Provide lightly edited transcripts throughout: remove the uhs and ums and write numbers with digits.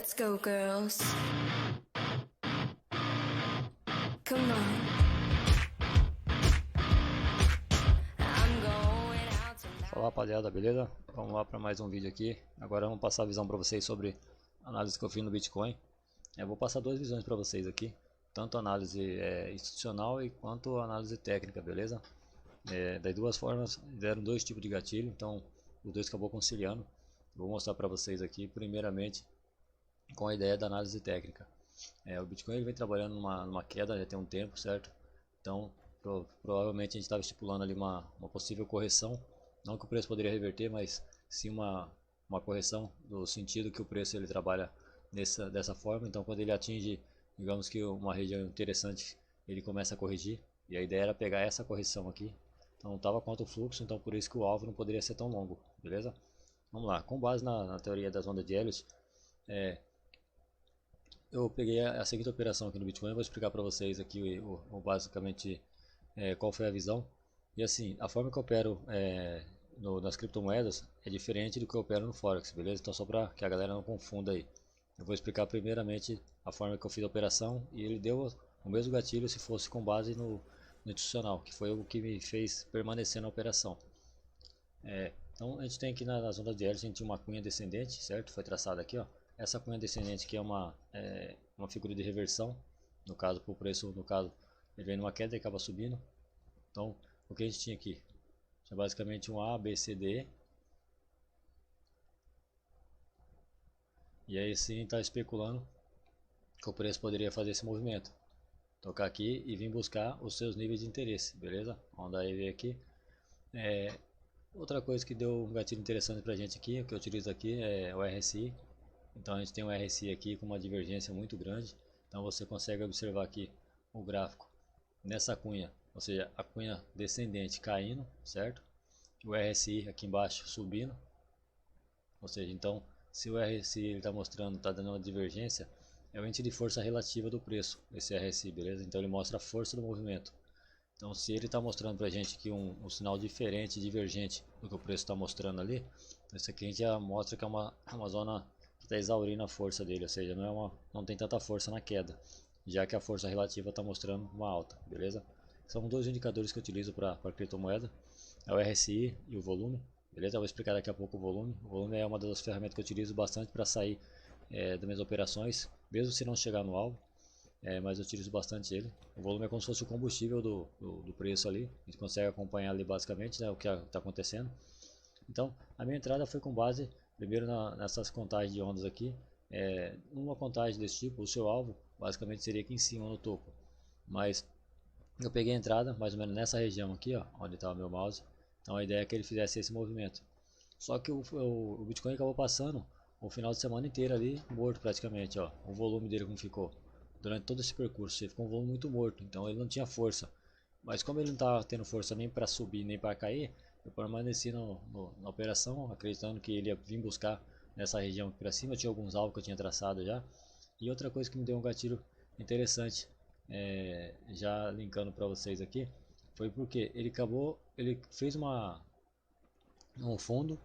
Let's go, girls. Come on. I'm going out tonight. Fala rapaziada, beleza? Vamos lá para mais um vídeo aqui. Agora vamos passar a visão para vocês sobre a análise que eu fiz no Bitcoin. Eu vou passar duas visões para vocês aqui, tanto análise institucional e quanto análise técnica, beleza? Das duas formas, deram dois tipos de gatilho, então os dois acabou conciliando. Vou mostrar para vocês aqui, primeiramente, com a ideia da análise técnica. O Bitcoin ele vem trabalhando numa queda já tem um tempo, certo? Então provavelmente a gente estava estipulando ali uma possível correção, não que o preço poderia reverter, mas sim uma correção do sentido que o preço ele trabalha dessa forma. Então quando ele atinge, digamos que uma região interessante, ele começa a corrigir, e a ideia era pegar essa correção aqui. Então não estava quanto o fluxo, então por isso que o alvo não poderia ser tão longo, beleza? Vamos lá, com base na teoria das ondas de Elliott, eu peguei a seguinte operação aqui no Bitcoin. Eu vou explicar para vocês aqui basicamente qual foi a visão. E assim, a forma que eu opero nas criptomoedas é diferente do que eu opero no Forex, beleza? Então só para que a galera não confunda aí, eu vou explicar primeiramente a forma que eu fiz a operação, e ele deu o mesmo gatilho se fosse com base no institucional, que foi o que me fez permanecer na operação. Então a gente tem aqui nas ondas de Elliott, a gente tinha uma cunha descendente, certo? Foi traçada aqui, ó. Essa cunha descendente aqui é uma figura de reversão, no caso, para o preço, no caso, ele vem numa queda e acaba subindo. Então, o que a gente tinha aqui? Tinha basicamente um A, B, C, D. E aí sim está especulando que o preço poderia fazer esse movimento. Tocar aqui e vir buscar os seus níveis de interesse, beleza? Vamos dar aí aqui. Outra coisa que deu um gatilho interessante pra gente aqui, o que eu utilizo aqui é o RSI. Então a gente tem um RSI aqui com uma divergência muito grande. Então você consegue observar aqui o gráfico nessa cunha, ou seja, a cunha descendente caindo, certo? O RSI aqui embaixo subindo. Ou seja, então se o RSI está mostrando, está dando uma divergência, é o índice de força relativa do preço, esse RSI, beleza? Então ele mostra a força do movimento. Então se ele está mostrando para a gente aqui um sinal diferente, divergente do que o preço está mostrando ali, isso aqui a gente já mostra que é uma zona que está exaurindo a força dele, ou seja, não tem tanta força na queda, já que a força relativa está mostrando uma alta, beleza? São dois indicadores que eu utilizo para criptomoeda, é o RSI e o volume, beleza? Eu vou explicar daqui a pouco o volume. O volume é uma das ferramentas que eu utilizo bastante para sair das minhas operações, mesmo se não chegar no alvo. Mas eu utilizo bastante ele. O volume é como se fosse o combustível do preço ali. A gente consegue acompanhar ali basicamente, né, o que está acontecendo. Então a minha entrada foi com base primeiro nessas contagens de ondas aqui. Uma contagem desse tipo, o seu alvo basicamente seria aqui em cima no topo, mas eu peguei a entrada mais ou menos nessa região aqui, ó, onde estava meu mouse. Então a ideia é que ele fizesse esse movimento. Só que o Bitcoin acabou passando o final de semana inteiro ali morto praticamente, ó. O volume dele como ficou durante todo esse percurso, ele ficou um volume muito morto, então ele não tinha força. Mas como ele não estava tendo força nem para subir nem para cair, eu permaneci na operação, acreditando que ele ia vir buscar nessa região aqui para cima. Eu tinha alguns alvos que eu tinha traçado já. E outra coisa que me deu um gatilho interessante, já linkando para vocês aqui, foi porque ele fez um fundo,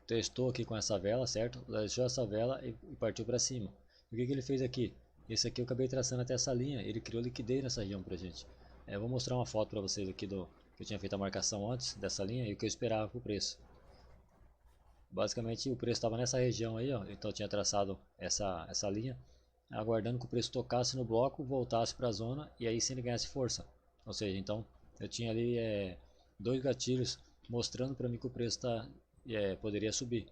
testou aqui com essa vela, certo? Deixou essa vela e partiu para cima. O que ele fez aqui? Esse aqui eu acabei traçando até essa linha, ele criou liquidez nessa região pra gente. Eu vou mostrar uma foto para vocês aqui que eu tinha feito a marcação antes dessa linha e o que eu esperava pro preço. Basicamente o preço estava nessa região aí, ó, então eu tinha traçado essa linha, aguardando que o preço tocasse no bloco, voltasse para a zona e aí sim ele ganhasse força. Ou seja, então eu tinha ali dois gatilhos mostrando para mim que o preço poderia subir,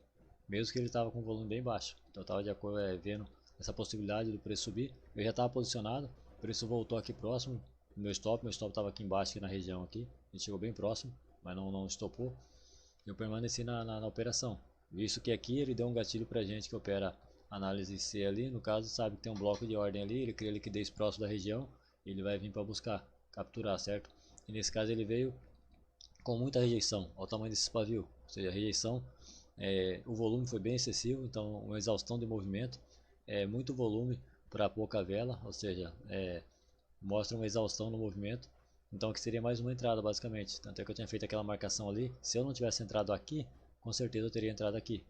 mesmo que ele estava com um volume bem baixo. Então eu estava de acordo vendo essa possibilidade do preço subir. Eu já estava posicionado, o preço voltou aqui próximo do meu stop estava aqui embaixo, aqui na região aqui, a gente chegou bem próximo, mas não estopou. Eu permaneci na operação, visto que aqui ele deu um gatilho para a gente que opera análise C ali, no caso sabe que tem um bloco de ordem ali, ele cria liquidez próximo da região, ele vai vir para buscar, capturar, certo? E nesse caso ele veio com muita rejeição, olha o tamanho desse pavio, ou seja, a rejeição, o volume foi bem excessivo, então uma exaustão de movimento, muito volume para pouca vela, ou seja, mostra uma exaustão no movimento. Então que seria mais uma entrada basicamente, tanto é que eu tinha feito aquela marcação ali. Se eu não tivesse entrado aqui, com certeza eu teria entrado aqui.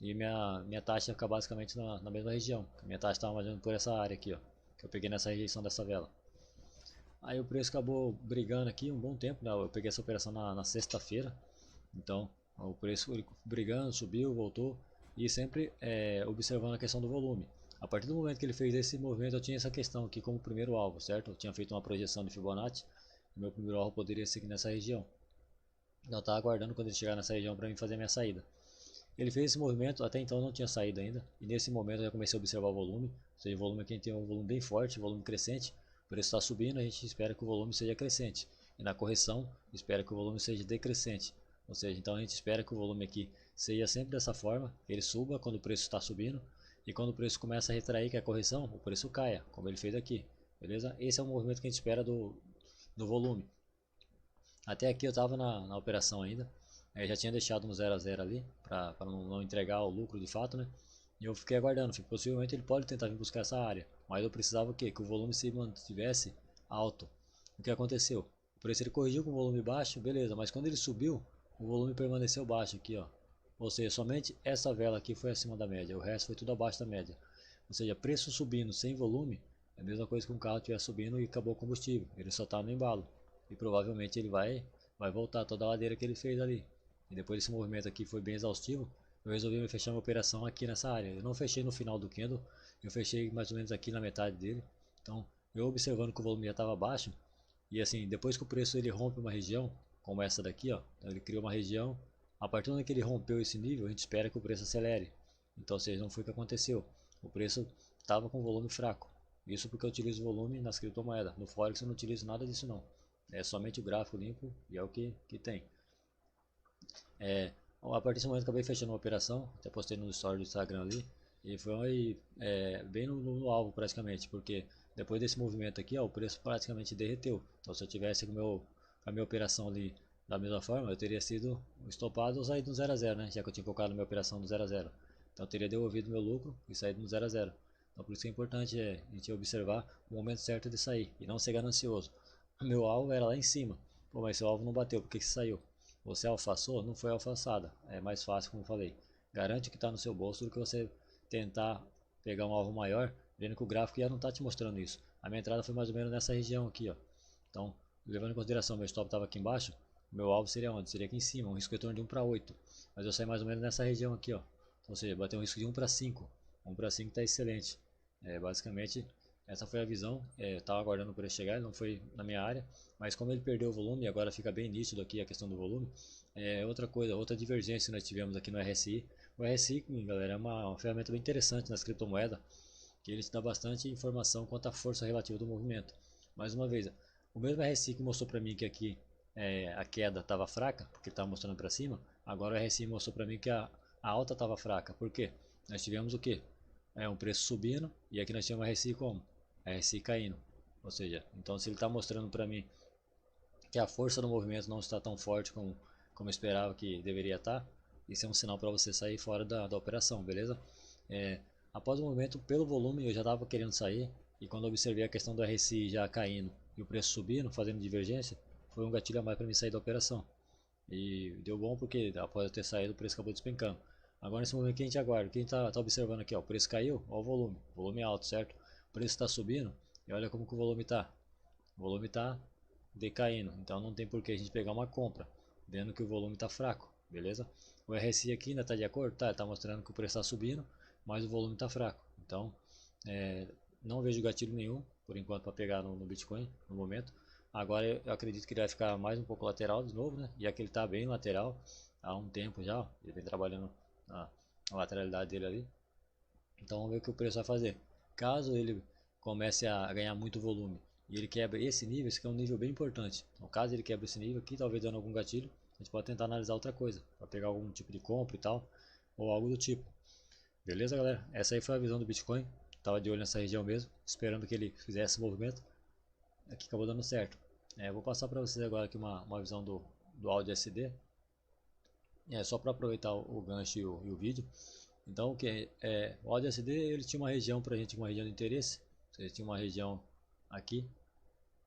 e minha taxa fica basicamente na mesma região. Minha taxa estava mais ou menos por essa área aqui, ó, que eu peguei nessa rejeição dessa vela. Aí o preço acabou brigando aqui um bom tempo, né? Eu peguei essa operação na sexta-feira, então o preço ele brigando, subiu, voltou e sempre observando a questão do volume. A partir do momento que ele fez esse movimento, eu tinha essa questão aqui como primeiro alvo, certo? Eu tinha feito uma projeção de Fibonacci, e meu primeiro alvo poderia ser aqui nessa região. Então eu estava aguardando quando ele chegar nessa região para mim fazer a minha saída. Ele fez esse movimento, até então não tinha saído ainda, e nesse momento eu já comecei a observar o volume, ou seja, o volume aqui tem um volume bem forte, volume crescente, o preço está subindo, a gente espera que o volume seja crescente, e na correção espera que o volume seja decrescente, ou seja, então a gente espera que o volume aqui seja sempre dessa forma, ele suba quando o preço está subindo, e quando o preço começa a retrair, que é a correção, o preço caia, como ele fez aqui, beleza? Esse é o movimento que a gente espera do volume. Até aqui eu estava na operação ainda, já tinha deixado no 0 a 0 ali, para não entregar o lucro de fato, né? E eu fiquei aguardando, possivelmente ele pode tentar vir buscar essa área, mas eu precisava o quê? Que o volume se mantivesse alto. O que aconteceu? O preço ele corrigiu com o volume baixo, beleza, mas quando ele subiu, o volume permaneceu baixo aqui, ó. Ou seja, somente essa vela aqui foi acima da média, o resto foi tudo abaixo da média. Ou seja, preço subindo sem volume é a mesma coisa que um carro estiver subindo e acabou o combustível, ele só está no embalo. E provavelmente ele vai voltar toda a ladeira que ele fez ali. E depois desse movimento aqui foi bem exaustivo, eu resolvi fechar minha operação aqui nessa área. Eu não fechei no final do candle, eu fechei mais ou menos aqui na metade dele. Então, eu observando que o volume já estava baixo, e assim, depois que o preço ele rompe uma região, como essa daqui, ó, então ele criou uma região, a partir do momento que ele rompeu esse nível, a gente espera que o preço acelere. Então, ou seja, não foi o que aconteceu. O preço estava com volume fraco. Isso porque eu utilizo volume nas criptomoedas. No Forex eu não utilizo nada disso não. É somente o gráfico limpo e é o que tem. A partir desse momento acabei fechando uma operação, até postei no story do Instagram ali, e foi bem no alvo praticamente, porque depois desse movimento aqui, ó, o preço praticamente derreteu. Então se eu tivesse com a minha operação ali da mesma forma, eu teria sido estopado ou saído no 0 a 0, né? Já que eu tinha colocado minha operação no 0 a 0. Então eu teria devolvido meu lucro e saído no 0 a 0. Então por isso que é importante a gente observar o momento certo de sair e não ser ganancioso. O meu alvo era lá em cima. Pô, mas seu alvo não bateu, por que saiu? Você alfaçou? Não foi alfaçada. É mais fácil, como eu falei. Garante que está no seu bolso do que você tentar pegar um alvo maior, vendo que o gráfico já não está te mostrando isso. A minha entrada foi mais ou menos nessa região aqui, ó. Então, levando em consideração meu stop estava aqui embaixo, meu alvo seria onde? Seria aqui em cima, um risco retorno de 1 para 8. Mas eu saí mais ou menos nessa região aqui, ó. Ou seja, bateu um risco de 1 para 5. 1 para 5 está excelente. Basicamente, essa foi a visão. Eu estava aguardando por ele chegar, ele não foi na minha área. Mas como ele perdeu o volume, agora fica bem nítido aqui a questão do volume. Outra coisa, outra divergência que nós tivemos aqui no RSI. O RSI, galera, é uma ferramenta bem interessante nas criptomoedas, que ele te dá bastante informação quanto à força relativa do movimento. Mais uma vez, o mesmo RSI que mostrou para mim que aqui a queda estava fraca, porque estava mostrando para cima, agora o RSI mostrou para mim que a alta estava fraca. Por quê? Nós tivemos o quê? Um preço subindo e aqui nós temos o RSI como? RSI caindo. Ou seja, então se ele está mostrando para mim que a força do movimento não está tão forte como eu esperava que deveria estar, isso é um sinal para você sair fora da operação, beleza? Após o movimento, pelo volume, eu já estava querendo sair, e quando eu observei a questão do RSI já caindo e o preço subindo, fazendo divergência, foi um gatilho a mais para mim sair da operação. E deu bom porque após eu ter saído, o preço acabou despencando. Agora nesse momento que a gente aguarda, quem está observando aqui, ó, o preço caiu, ó o volume alto, certo? O preço está subindo, e olha como que o volume está. O volume está decaindo, então não tem por que a gente pegar uma compra, vendo que o volume está fraco, beleza? O RSI aqui ainda está de acordo? Tá, está mostrando que o preço está subindo, mas o volume está fraco, então não vejo gatilho nenhum, por enquanto, para pegar no Bitcoin, no momento. Agora eu acredito que ele vai ficar mais um pouco lateral de novo, né? E aqui ele está bem lateral há um tempo já, ó. Ele vem trabalhando a lateralidade dele ali. Então vamos ver o que o preço vai fazer. Caso ele comece a ganhar muito volume e ele quebra esse nível, esse aqui é um nível bem importante. Então caso ele quebre esse nível aqui, talvez dando algum gatilho, a gente pode tentar analisar outra coisa, para pegar algum tipo de compra e tal, ou algo do tipo. Beleza, galera? Essa aí foi a visão do Bitcoin. Tava de olho nessa região mesmo, esperando que ele fizesse esse movimento. Aqui acabou dando certo. Vou passar para vocês agora aqui uma visão do áudio SD. Só para aproveitar o gancho e o vídeo. Então, o áudio SD ele tinha uma região para a gente, uma região de interesse. Ele tinha uma região aqui,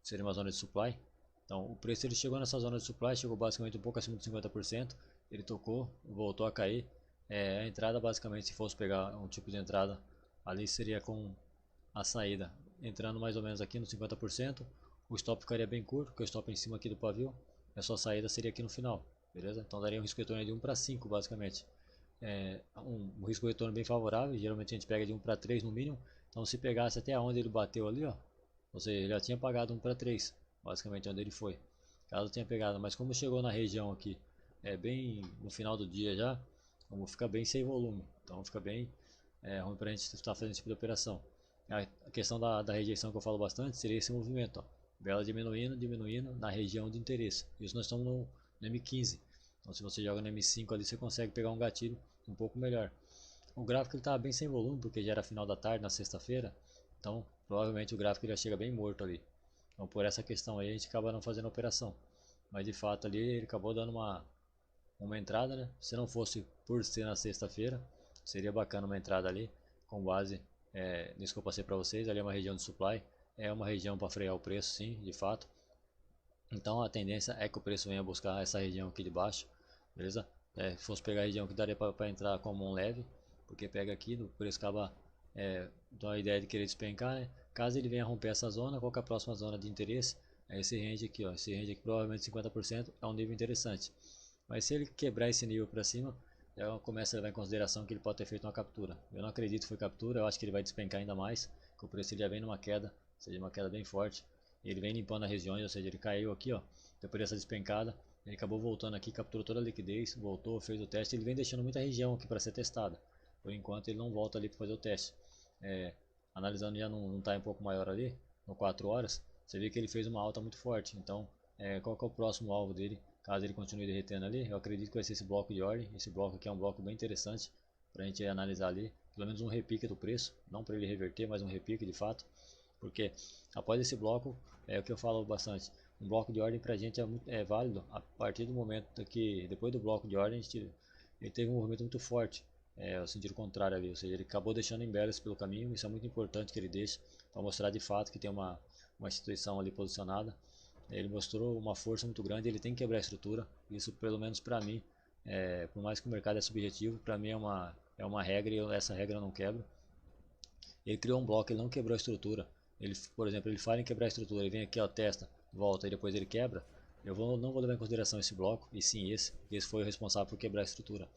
seria uma zona de supply. Então, o preço ele chegou nessa zona de supply, chegou basicamente um pouco acima de 50%. Ele tocou, voltou a cair. A entrada basicamente, se fosse pegar um tipo de entrada, ali seria com a saída entrando mais ou menos aqui no 50%, o stop ficaria bem curto, porque o stop é em cima aqui do pavio, e a sua saída seria aqui no final, beleza? Então daria um risco retorno de 1 para 5 basicamente. Um risco retorno bem favorável, geralmente a gente pega de 1 para 3 no mínimo, então se pegasse até onde ele bateu ali, ó, ou seja, ele já tinha pagado 1 para 3, basicamente onde ele foi, caso tenha pegado, mas como chegou na região aqui, bem no final do dia já, como fica bem sem volume, então fica bem ruim para a gente estar fazendo esse tipo de operação. A questão da rejeição que eu falo bastante seria esse movimento, ó, vela diminuindo, diminuindo na região de interesse, isso nós estamos no M15, então se você joga no M5 ali você consegue pegar um gatilho um pouco melhor. O gráfico ele estava bem sem volume porque já era final da tarde na sexta-feira, então provavelmente o gráfico já chega bem morto ali, então por essa questão aí a gente acaba não fazendo a operação, mas de fato ali ele acabou dando uma entrada, né? Se não fosse por ser na sexta-feira, seria bacana uma entrada ali, com base nisso que eu passei para vocês. Ali é uma região de supply, é uma região para frear o preço, sim, de fato. Então a tendência é que o preço venha buscar essa região aqui de baixo, beleza? Se fosse pegar a região que daria para entrar como um leve, porque pega aqui, o preço acaba dando a ideia de querer despencar, né? Caso ele venha romper essa zona, qual que é a próxima zona de interesse? É esse range aqui, ó. Esse range aqui provavelmente 50% é um nível interessante. Mas se ele quebrar esse nível para cima, já começa a levar em consideração que ele pode ter feito uma captura. Eu não acredito que foi captura, eu acho que ele vai despencar ainda mais, que o preço já vem numa queda, ou seja, uma queda bem forte. Ele vem limpando as regiões, ou seja, ele caiu aqui, ó, depois dessa despencada, ele acabou voltando aqui, capturou toda a liquidez, voltou, fez o teste, ele vem deixando muita região aqui para ser testada. Por enquanto ele não volta ali para fazer o teste. Analisando já num time um pouco maior ali, no 4 horas, você vê que ele fez uma alta muito forte. Então, qual que é o próximo alvo dele? Caso ele continue derretendo ali, eu acredito que vai ser esse bloco de ordem. Esse bloco aqui é um bloco bem interessante para a gente analisar ali, pelo menos um repique do preço, não para ele reverter, mas um repique de fato, porque após esse bloco, é o que eu falo bastante, um bloco de ordem para a gente é válido a partir do momento que, depois do bloco de ordem, ele teve um movimento muito forte, o sentido contrário ali, ou seja, ele acabou deixando imbalance pelo caminho. Isso é muito importante que ele deixe, para mostrar de fato que tem uma instituição ali posicionada. Ele mostrou uma força muito grande, ele tem que quebrar a estrutura. Isso, pelo menos para mim, por mais que o mercado é subjetivo, para mim é uma regra e essa regra eu não quebro. Ele criou um bloco, ele não quebrou a estrutura. Ele, por exemplo, ele fala em quebrar a estrutura, ele vem aqui, ó, testa, volta e depois ele quebra. Não vou levar em consideração esse bloco, e sim esse foi o responsável por quebrar a estrutura.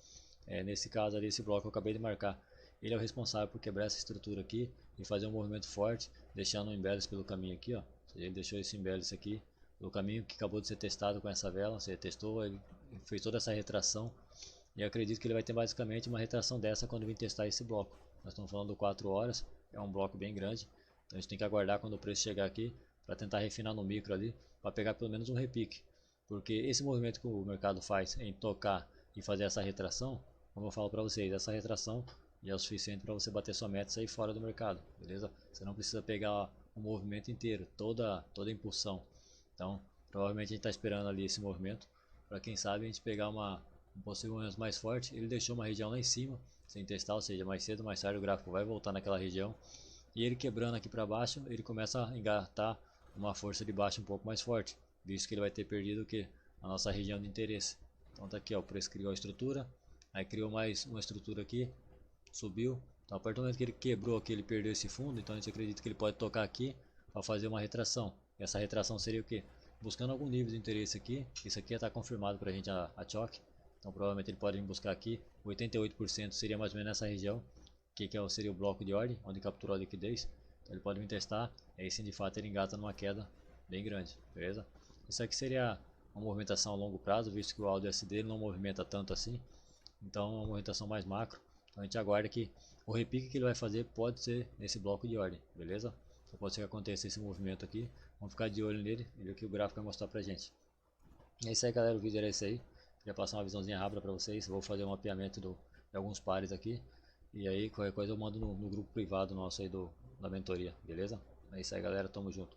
Nesse caso ali, esse bloco que eu acabei de marcar, ele é o responsável por quebrar essa estrutura aqui e fazer um movimento forte, deixando um imbalance pelo caminho aqui, ó. Ele deixou esse imbalance aqui pelo caminho que acabou de ser testado com essa vela. Você testou, ele fez toda essa retração e eu acredito que ele vai ter basicamente uma retração dessa quando vir testar esse bloco. Nós estamos falando de 4 horas, é um bloco bem grande, então a gente tem que aguardar quando o preço chegar aqui para tentar refinar no micro ali, para pegar pelo menos um repique, porque esse movimento que o mercado faz em tocar e fazer essa retração, como eu falo para vocês, essa retração já é o suficiente para você bater sua meta e sair fora do mercado, beleza? Você não precisa pegar o movimento inteiro, toda a impulsão. Então, provavelmente a gente está esperando ali esse movimento, para quem sabe a gente pegar um possível movimento mais forte. Ele deixou uma região lá em cima, sem testar, ou seja, mais cedo ou mais tarde o gráfico vai voltar naquela região. E ele quebrando aqui para baixo, ele começa a engatar uma força de baixo um pouco mais forte, visto que ele vai ter perdido o que? A nossa região de interesse. Então tá aqui, ó, o preço criou a estrutura, aí criou mais uma estrutura aqui, subiu. Então a partir do momento que ele quebrou aqui, ele perdeu esse fundo, então a gente acredita que ele pode tocar aqui para fazer uma retração. E essa retração seria o que? Buscando algum nível de interesse aqui. Isso aqui já está confirmado para a gente a choque. Então provavelmente ele pode vir buscar aqui. 88% seria mais ou menos nessa região, que seria o bloco de ordem, onde capturou a liquidez. Então ele pode vir testar, aí sim de fato ele engata numa queda bem grande, beleza? Isso aqui seria uma movimentação a longo prazo, visto que o Aldo SD não movimenta tanto assim. Então é uma movimentação mais macro. Então a gente aguarda que o repique que ele vai fazer pode ser nesse bloco de ordem, beleza? Então pode ser que aconteça esse movimento aqui. Vamos ficar de olho nele e ver o que o gráfico vai mostrar pra gente. É isso aí, galera, o vídeo era esse aí. Queria passar uma visãozinha rápida para vocês. Vou fazer um mapeamento de alguns pares aqui. E aí qualquer coisa eu mando no grupo privado nosso aí da mentoria, beleza? É isso aí, galera, tamo junto.